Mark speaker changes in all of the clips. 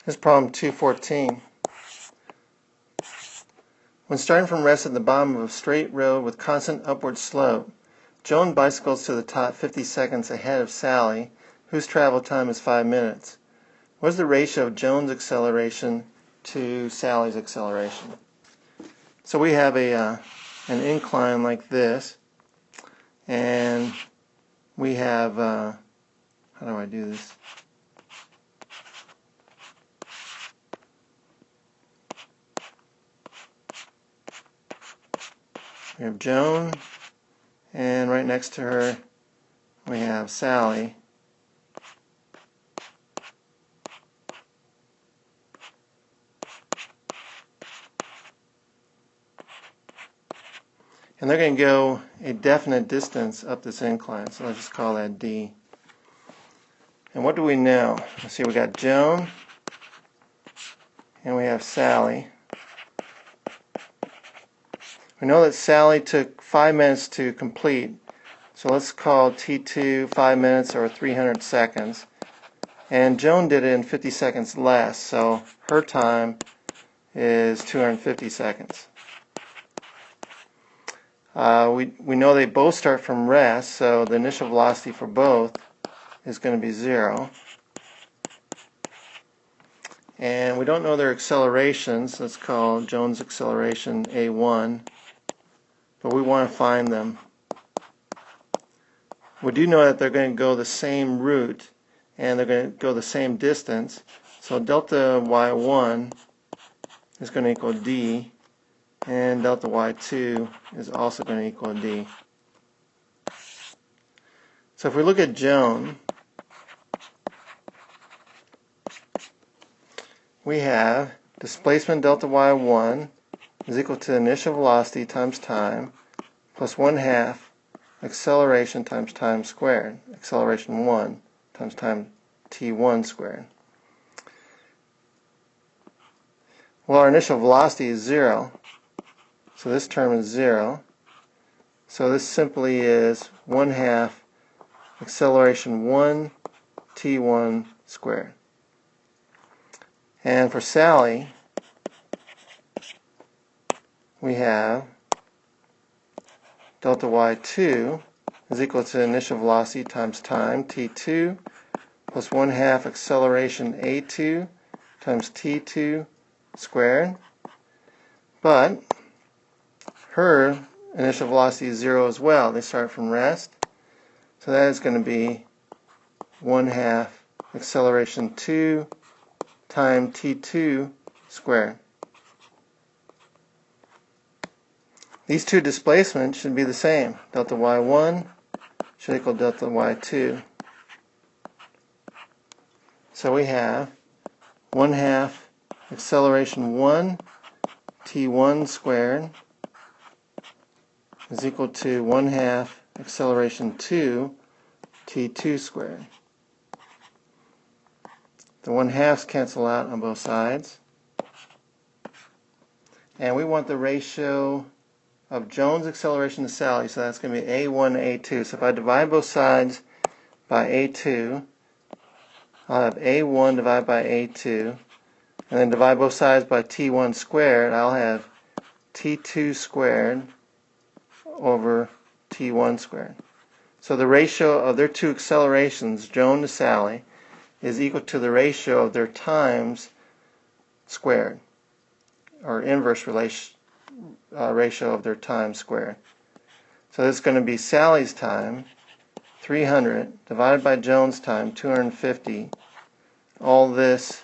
Speaker 1: Here's problem 214. When starting from rest at the bottom of a straight road with constant upward slope, Joan bicycles to the top 50 seconds ahead of Sally, whose travel time is 5 minutes. What is the ratio of Joan's acceleration to Sally's acceleration? So we have an incline like this, and we have, how do I do this? We have Joan, and right next to her we have Sally. And they're going to go a definite distance up this incline, so let's just call that D. And what do we know? Let's see, we got Joan, and we have Sally. We know that Sally took 5 minutes to complete, so let's call T2 5 minutes or 300 seconds. And Joan did it in 50 seconds less, so her time is 250 seconds. We know they both start from rest, so the initial velocity for both is going to be 0. And we don't know their accelerations. Let's call Joan's acceleration A1, but we want to find them. We do know that they're going to go the same route and they're going to go the same distance, so delta y1 is going to equal D, and delta y2 is also going to equal D. So if we look at Joan, we have displacement delta y1 is equal to initial velocity times time plus 1/2 acceleration times time squared, acceleration 1 times time t1 squared. Well, our initial velocity is 0, so this term is 0. So this simply is 1/2 acceleration 1 t1 squared. And for Sally, we have delta y2 is equal to initial velocity times time t2 plus 1/2 acceleration a2 times t2 squared. But her initial velocity is 0 as well. They start from rest. So that is going to be 1/2 acceleration 2 times t2 squared. These two displacements should be the same. Delta y1 should equal delta y2. So we have 1/2 acceleration 1 t1 squared is equal to 1/2 acceleration 2 t2 squared. The 1/2s cancel out on both sides. And we want the ratio of Joan's acceleration to Sally, so that's going to be A1, A2. So if I divide both sides by A2, I'll have A1 divided by A2, and then divide both sides by T1 squared, I'll have T2 squared over T1 squared. So the ratio of their two accelerations, Joan to Sally, is equal to the ratio of their times squared, or inverse ratio of their time squared. So this is going to be Sally's time, 300, divided by Joan's time, 250, all this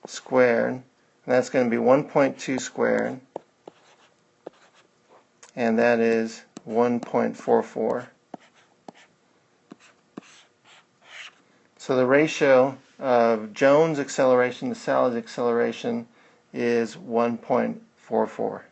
Speaker 1: squared, and that's going to be 1.2 squared, and that is 1.44. So the ratio of Joan's acceleration to Sally's acceleration is 1.44.